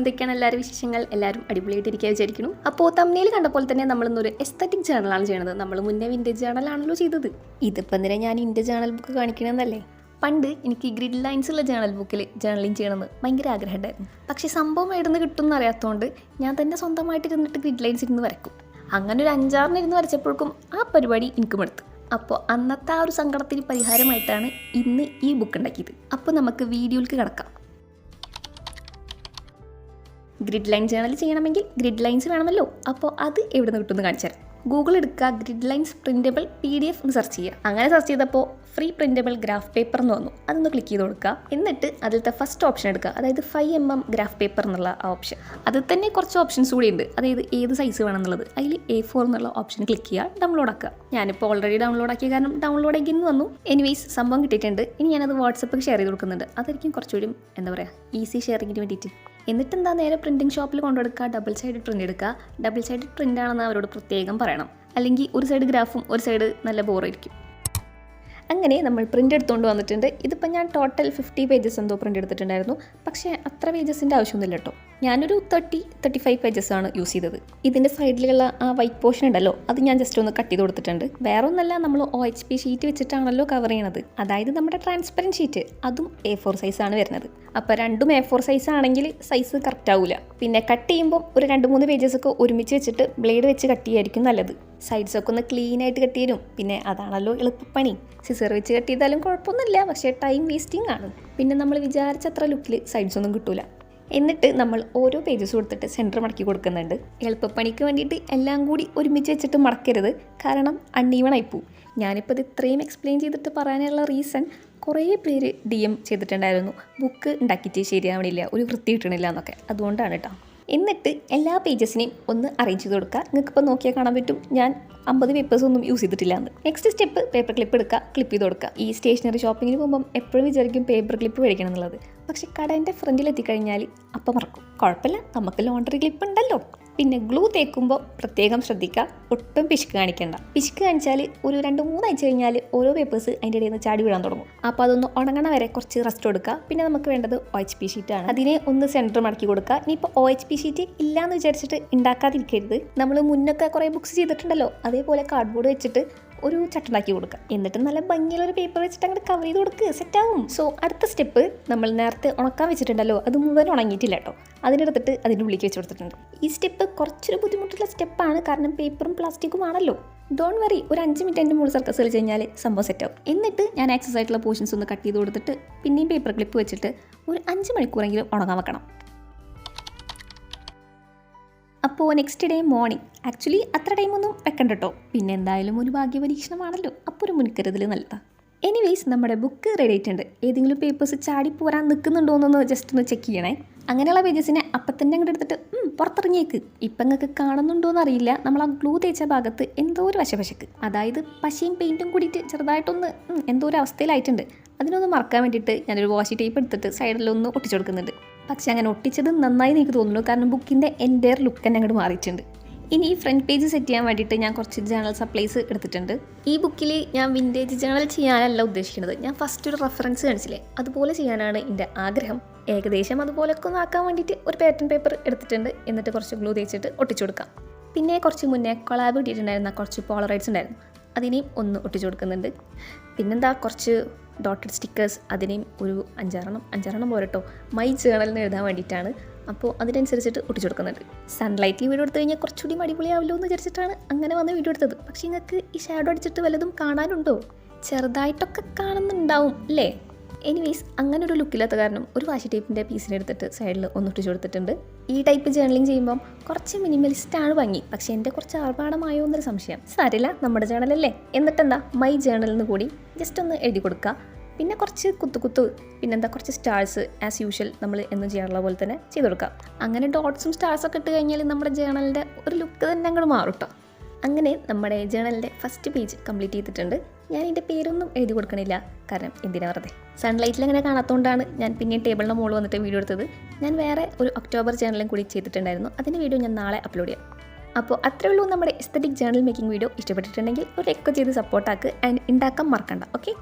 എന്തൊക്കെയാണ് എല്ലാവരും വിശേഷങ്ങൾ? എല്ലാവരും അടിപൊളിയായിട്ടിരിക്കുക വിചാരിക്കുന്നു. അപ്പോൾ തമ്മിൽ കണ്ടപ്പോൾ തന്നെ നമ്മളിന്നൊരു എസ്തറ്റിക് ജേണലാണ് ചെയ്യുന്നത്. നമ്മൾ മുന്നേ വിൻറ്റേജ് ജേണലാണല്ലോ ചെയ്തത്. ഇതിപ്പോൾ എന്തിനാ ഞാൻ ഇന്ത്യ ജേണൽ ബുക്ക് കാണിക്കണമെന്നല്ലേ? പണ്ട് എനിക്ക് ഗ്രിഡ് ലൈൻസ് ഉള്ള ജേണൽ ബുക്കിൽ ജേണലിങ് ചെയ്യണമെന്ന് ഭയങ്കര ആഗ്രഹം ഉണ്ടായിരുന്നു. പക്ഷേ സംഭവം എവിടുന്ന് കിട്ടുമെന്ന് അറിയാത്തതുകൊണ്ട് ഞാൻ തന്നെ സ്വന്തമായിട്ട് ഇരുന്നിട്ട് ഗ്രിഡ് ലൈൻസ് ഇരുന്ന് വരക്കും. അങ്ങനെ ഒരു 5-6 ഇരുന്ന് വരച്ചപ്പോഴേക്കും ആ പരിപാടി എനിക്ക് മടുത്തു. അപ്പോൾ അന്നത്തെ ആ ഒരു സങ്കടത്തിന് പരിഹാരമായിട്ടാണ് ഇന്ന് ഈ ബുക്ക് ഉണ്ടാക്കിയത്. അപ്പോൾ നമുക്ക് വീഡിയോയിലേക്ക് കിടക്കാം. ഗ്രിഡ് ലൈൻ ജേണൽ ചെയ്യണമെങ്കിൽ ഗ്രിഡ് ലൈൻസ് വേണമല്ലോ. അപ്പോൾ അത് എവിടെ നിന്ന് കിട്ടുമെന്ന് കാണിച്ചു തരാം. ഗൂഗിൾ എടുക്കുക, ഗ്രിഡ് ലൈൻസ് പ്രിൻറ്റബിൾ PDF എന്ന് സെർച്ച് ചെയ്യുക. അങ്ങനെ സെർച്ച് ചെയ്തപ്പോൾ ഫ്രീ പ്രിൻറ്റബിൾ ഗ്രാഫ് പേപ്പർ എന്ന് വന്നു. അതൊന്ന് ക്ലിക്ക് ചെയ്ത് കൊടുക്കുക. എന്നിട്ട് അതിലത്തെ ഫസ്റ്റ് ഓപ്ഷൻ എടുക്കുക, അതായത് 5mm ഗ്രാഫ് പേപ്പർ എന്നുള്ള ആ ഓപ്ഷൻ. അതിൽ തന്നെ കുറച്ച് ഓപ്ഷൻസ് കൂടി ഉണ്ട്, അതായത് ഏത് സൈസ് വേണമെന്നുള്ളത്. അതിൽ A4 എന്നുള്ള ഓപ്ഷൻ ക്ലിക്ക് ചെയ്യുക, ഡൗൺലോഡ് ആക്കുക. ഞാനിപ്പോൾ ഓൾറെഡി ഡൗൺലോഡ് ആക്കിയ കാരണം ഡൗൺലോഡ് ആക്കിയെന്ന് വന്നു. എനിവേസ് സംഭവം കിട്ടിയിട്ടുണ്ട്. ഇനി ഞാനത് വാട്സപ്പിൽ ഷെയർ ചെയ്ത് കൊടുക്കുന്നുണ്ട്. അതായിരിക്കും കുറച്ചുകൂടി എന്താ പറയുക, ഈസി ഷെയറിങ്ങിന് വേണ്ടിയിട്ട്. എന്നിട്ട് എന്താ, നേരെ പ്രിൻറ്റിംഗ് ഷോപ്പിൽ കൊണ്ടുകൊടുക്കുക, ഡബിൾ സൈഡ് പ്രിൻ്റ് എടുക്കുക. ഡബിൾ സൈഡ് പ്രിൻ്റ് ആണെന്ന് അവരോട് പ്രത്യേകം പറയണം, അല്ലെങ്കിൽ ഒരു സൈഡ് ഗ്രാഫും ഒരു സൈഡ് നല്ല ബോറായിരിക്കും. അങ്ങനെ നമ്മൾ പ്രിൻ്റ് എടുത്തുകൊണ്ട് വന്നിട്ടുണ്ട്. ഇതിപ്പോൾ ഞാൻ ടോട്ടൽ 50 പേജസ് എന്തോ പ്രിൻ്റ് എടുത്തിട്ടുണ്ടായിരുന്നു. പക്ഷേ അത്ര പേജസിൻ്റെ ആവശ്യമൊന്നുമില്ല കേട്ടോ. ഞാനൊരു 30-35 പേജസാണ് യൂസ് ചെയ്തത്. ഇതിൻ്റെ സൈഡിലുള്ള ആ വൈറ്റ് പോർഷൻ ഉണ്ടല്ലോ, അത് ഞാൻ ജസ്റ്റ് ഒന്ന് കട്ട് ചെയ്ത് കൊടുത്തിട്ടുണ്ട്. വേറെ ഒന്നല്ല, നമ്മൾ OHP ഷീറ്റ് വെച്ചിട്ടാണല്ലോ കവർ ചെയ്യണത്. അതായത് നമ്മുടെ ട്രാൻസ്പെറൻറ്റ് ഷീറ്റ്, അതും A4 സൈസാണ് വരുന്നത്. അപ്പോൾ രണ്ടും A4 സൈസ് ആണെങ്കിൽ സൈസ് കറക്റ്റ് ആവില്ല. പിന്നെ കട്ട് ചെയ്യുമ്പോൾ ഒരു 2-3 പേജസൊക്കെ ഒരുമിച്ച് വെച്ചിട്ട് ബ്ലേഡ് വെച്ച് കട്ട് ചെയ്യായിരിക്കും നല്ലത്. സൈഡ്സൊക്കെ ഒന്ന് ക്ലീൻ ആയിട്ട് കട്ട് ചെയ്യും. പിന്നെ അതാണല്ലോ എളുപ്പപ്പണി. സിസർ വെച്ച് കട്ട് ചെയ്താലും കുഴപ്പമൊന്നുമില്ല, പക്ഷേ ടൈം വേസ്റ്റിംഗ് ആണ്. പിന്നെ നമ്മൾ വിചാരിച്ചത്ര ലുക്കിൽ സൈഡ്സ് ഒന്നും കിട്ടൂല. എന്നിട്ട് നമ്മൾ ഓരോ പേജസ് കൊടുത്തിട്ട് സെൻറ്റർ മടക്കി കൊടുക്കുന്നുണ്ട്. എളുപ്പപ്പണിക്ക് വേണ്ടിയിട്ട് എല്ലാം കൂടി ഒരുമിച്ച് വെച്ചിട്ട് മടക്കരുത്, കാരണം അൺഈവൺ ആയിപ്പോവും. ഞാനിപ്പോൾ ഇത് ഇത്രയും എക്സ്പ്ലെയിൻ ചെയ്തിട്ട് പറയാനുള്ള റീസൺ, കുറേ പേര് DM ചെയ്തിട്ടുണ്ടായിരുന്നു, ബുക്ക് ഉണ്ടാക്കിയിട്ട് ശരിയാവണില്ല, ഒരു വൃത്തി കിട്ടണില്ല എന്നൊക്കെ. അതുകൊണ്ടാണ് കേട്ടോ. എന്നിട്ട് എല്ലാ പേജസിനെയും ഒന്ന് അറേഞ്ച് ചെയ്ത് കൊടുക്കുക. നിങ്ങൾക്കിപ്പോൾ നോക്കിയാൽ കാണാൻ പറ്റും ഞാൻ 50 പേപ്പേഴ്സ് ഒന്നും യൂസ് ചെയ്തിട്ടില്ല എന്ന്. നെക്സ്റ്റ് സ്റ്റെപ്പ്, പേപ്പർ ക്ലിപ്പ് എടുക്കുക, ക്ലിപ്പ് ചെയ്ത് കൊടുക്കുക. ഈ സ്റ്റേഷനറി ഷോപ്പിങ്ങിന് പോകുമ്പം എപ്പോഴും വിചാരിക്കും പേപ്പർ ക്ലിപ്പ് മേടിക്കണം എന്നുള്ളത്. പക്ഷേ കടേൻ്റെ ഫ്രണ്ടിൽ എത്തിക്കഴിഞ്ഞാൽ അപ്പം മറക്കും. കുഴപ്പമില്ല, നമുക്ക് ലോണ്ടറി ക്ലിപ്പ് ഉണ്ടല്ലോ. പിന്നെ ഗ്ലൂ തേക്കുമ്പോൾ പ്രത്യേകം ശ്രദ്ധിക്കുക, ഒട്ടും പിശുക്ക് കാണിക്കേണ്ട. പിശുക്ക് കാണിച്ചാൽ ഒരു 2-3 ആഴ്ച കഴിഞ്ഞാൽ ഓരോ പേപ്പേഴ്സ് അതിൻ്റെ ഇടയിൽ നിന്ന് ചാടി വീഴാൻ തുടങ്ങും. അപ്പോൾ അതൊന്ന് ഉണങ്ങണ വരെ കുറച്ച് റെസ്റ്റ് കൊടുക്കുക. പിന്നെ നമുക്ക് വേണ്ടത് OHP ഷീറ്റാണ്. അതിനെ ഒന്ന് സെൻറ്റർ മടക്കി കൊടുക്കുക. ഇനിയിപ്പോൾ OHP ഷീറ്റ് ഇല്ലയെന്ന് വിചാരിച്ചിട്ട് ഉണ്ടാക്കാതിരിക്കരുത്. നമ്മൾ മുന്നൊക്കെ കുറേ ബുക്സ് ചെയ്തിട്ടുണ്ടല്ലോ, അതേപോലെ കാർഡ്ബോർഡ് വെച്ചിട്ട് ഒരു ചട്ടുണ്ടാക്കി കൊടുക്കുക. എന്നിട്ട് നല്ല ഭംഗിയുള്ളൊരു പേപ്പർ വെച്ചിട്ട് അങ്ങോട്ട് കവർ ചെയ്ത് കൊടുക്കുക, സെറ്റാവും. സോ അടുത്ത സ്റ്റെപ്പ്, നമ്മൾ നേരത്തെ ഉണക്കാൻ വെച്ചിട്ടുണ്ടല്ലോ, അത് മുഴുവൻ ഉണങ്ങിയിട്ടില്ല കേട്ടോ. അതിനെടുത്തിട്ട് അതിൻ്റെ ഉള്ളിലേക്ക് വെച്ച് കൊടുത്തിട്ടുണ്ട്. ഈ സ്റ്റെപ്പ് കുറച്ചൊരു ബുദ്ധിമുട്ടുള്ള സ്റ്റെപ്പാണ്, കാരണം പേപ്പറും പ്ലാസ്റ്റിക്കും ആണല്ലോ. ഡോണ്ട് വറി, ഒരു 5 മിനിറ്റ് എൻ്റെ മുകളിൽ സർക്കസ് കളിച്ച് കഴിഞ്ഞാൽ സംഭവം സെറ്റാവും. എന്നിട്ട് ഞാൻ ആക്സസ് ആയിട്ടുള്ള പോർഷൻസ് ഒന്ന് കട്ട് ചെയ്ത് കൊടുത്തിട്ട് പിന്നെയും പേപ്പർ ക്ലിപ്പ് വെച്ചിട്ട് ഒരു 5 മണിക്കൂറെങ്കിലും ഉണങ്ങാൻ വെക്കണം. അപ്പോൾ നെക്സ്റ്റ് ഡേ മോർണിംഗ്, ആക്ച്വലി അത്ര ടൈമൊന്നും വെക്കണ്ട കേട്ടോ. പിന്നെ എന്തായാലും ഒരു ഭാഗ്യപരീക്ഷണമാണല്ലോ, അപ്പോൾ ഒരു മുൻകരുതൽ നല്ലതാണ്. എനിവേയ്സ്, നമ്മുടെ ബുക്ക് റെഡി ആയിട്ടുണ്ട്. ഏതെങ്കിലും പേപ്പേഴ്സ് ചാടി പോരാൻ നിൽക്കുന്നുണ്ടോയെന്നൊന്ന് ജസ്റ്റ് ഒന്ന് ചെക്ക് ചെയ്യണേ. അങ്ങനെയുള്ള പേജസിനെ അപ്പം തന്നെ അങ്ങോട്ട് എടുത്തിട്ട് പുറത്തിറങ്ങിയേക്ക്. ഇപ്പം നിങ്ങൾക്ക് കാണുന്നുണ്ടോയെന്ന് അറിയില്ല, നമ്മൾ ആ ഗ്ലൂ തേച്ച ഭാഗത്ത് എന്തോ ഒരു വശവശക്ക്, അതായത് പശയും പെയിൻറ്റും കൂടിയിട്ട് ചെറുതായിട്ടൊന്ന് എന്തോ ഒരു അവസ്ഥയിലായിട്ടുണ്ട്. അതിനൊന്ന് മറക്കാൻ വേണ്ടിയിട്ട് ഞാനൊരു വാഷി ടേപ്പ് എടുത്തിട്ട് സൈഡിലൊന്ന് ഒട്ടിച്ചു കൊടുക്കുന്നുണ്ട്. പക്ഷെ അങ്ങനെ ഒട്ടിച്ചത് നന്നായി എനിക്ക് തോന്നുന്നു, കാരണം ബുക്കിൻ്റെ എൻ്റയർ ലുക്ക് തന്നെ അങ്ങോട്ട് മാറിയിട്ടുണ്ട്. ഇനി ഈ ഫ്രണ്ട് പേജ് സെറ്റ് ചെയ്യാൻ വേണ്ടിയിട്ട് ഞാൻ കുറച്ച് ജേണൽ സപ്ലൈസ് എടുത്തിട്ടുണ്ട്. ഈ ബുക്കിൽ ഞാൻ വിൻറ്റേജ് ജേണൽ ചെയ്യാനല്ല ഉദ്ദേശിക്കുന്നത്. ഞാൻ ഫസ്റ്റ് ഒരു റെഫറൻസ് കാണിച്ചില്ലേ, അതുപോലെ ചെയ്യാനാണ് എൻ്റെ ആഗ്രഹം. ഏകദേശം അതുപോലെയൊക്കെ ഒന്ന് ആക്കാൻ വേണ്ടിയിട്ട് ഒരു പാറ്റേൺ പേപ്പർ എടുത്തിട്ടുണ്ട്. എന്നിട്ട് കുറച്ച് ഗ്ലൂ തേച്ചിട്ട് ഒട്ടിച്ചു കൊടുക്കാം. പിന്നെ കുറച്ച് മുന്നേ കൊളാബ് ഇട്ടിട്ടുണ്ടായിരുന്ന കുറച്ച് പോളറൈഡ്സ് ഉണ്ടായിരുന്നു, അതിനെയും ഒന്ന് ഒട്ടിച്ചു കൊടുക്കുന്നുണ്ട്. പിന്നെന്താ, കുറച്ച് ഡോട്ടഡ് സ്റ്റിക്കേഴ്സ്, അതിനെയും ഒരു 5-6 പോരട്ടോ, മൈ ജേണലിന് എഴുതാൻ വേണ്ടിയിട്ടാണ്. അപ്പോൾ അതിനനുസരിച്ചിട്ട് ഒട്ടിച്ചു കൊടുക്കുന്നുണ്ട്. സൺലൈറ്റിൽ വീഡിയോ എടുത്തു കഴിഞ്ഞാൽ കുറച്ചുകൂടി അടിപൊളിയാവല്ലോ എന്ന് വിചാരിച്ചിട്ടാണ് അങ്ങനെ വന്ന് വീഡിയോ എടുത്തത്. പക്ഷേ നിങ്ങൾക്ക് ഈ ഷാഡോ അടിച്ചിട്ട് വല്ലതും കാണാനുണ്ടോ? ചെറുതായിട്ടൊക്കെ കാണുന്നുണ്ടാവും അല്ലേ? എനിവേയ്സ്, അങ്ങനെ ഒരു ലുക്കില്ലാത്ത കാരണം ഒരു വാഷി ടേപ്പിൻ്റെ പീസിനെടുത്തിട്ട് സൈഡിൽ ഒന്നിട്ടിച്ചു കൊടുത്തിട്ടുണ്ട്. ഈ ടൈപ്പ് ജേണലിങ് ചെയ്യുമ്പം കുറച്ച് മിനിമലിസ്റ്റാണ് ഭംഗി, പക്ഷേ എൻ്റെ കുറച്ച് ആർഭാടമായോ എന്നൊരു സംശയം. സാരില്ല, നമ്മുടെ ജേണലല്ലേ. എന്നിട്ടെന്താ, മൈ ജേണലിന് കൂടി ജസ്റ്റ് ഒന്ന് എഴുതി കൊടുക്കുക. പിന്നെ കുറച്ച് കുത്തു, പിന്നെന്താ കുറച്ച് സ്റ്റാർസ്, ആസ് യൂഷ്വൽ നമ്മൾ എന്നും ചെയ്യാറുള്ള പോലെ തന്നെ ചെയ്ത് കൊടുക്കുക. അങ്ങനെ ഡോട്ട്സും സ്റ്റാർസൊക്കെ ഇട്ട് കഴിഞ്ഞാൽ നമ്മുടെ ജേണലിൻ്റെ ഒരു ലുക്ക് തന്നെ അങ്ങോട്ട് മാറും കേട്ടോ. അങ്ങനെ നമ്മുടെ ജേണലിൻ്റെ ഫസ്റ്റ് പേജ് കംപ്ലീറ്റ് ചെയ്തിട്ടുണ്ട്. ഞാൻ ഇതിൻ്റെ പേരൊന്നും എഴുതി കൊടുക്കണില്ല, കാരണം എന്തിനാ വെറുതെ. സൺലൈറ്റിൽ അങ്ങനെ കാണാത്തതുകൊണ്ടാണ് ഞാൻ പിന്നെ ടേബിളിൻ്റെ മുകളിൽ വന്നിട്ട് വീഡിയോ എടുത്തത്. ഞാൻ വേറെ ഒരു ഒക്ടോബർ ജേണലും കൂടി ചെയ്തിട്ടുണ്ടായിരുന്നു, അതിൻ്റെ വീഡിയോ ഞാൻ നാളെ അപ്ലോഡ് ചെയ്യാം. അപ്പോൾ അത്രേ ഉള്ളൂ നമ്മുടെ എസ്തറ്റിക് ജേണൽ മേക്കിംഗ് വീഡിയോ. ഇഷ്ടപ്പെട്ടിട്ടുണ്ടെങ്കിൽ ഒരു ലൈക്ക് ചെയ്ത് സപ്പോർട്ടാക്ക്, ആൻഡ് ഉണ്ടാക്കാൻ മറക്കണ്ട. ഓക്കെ.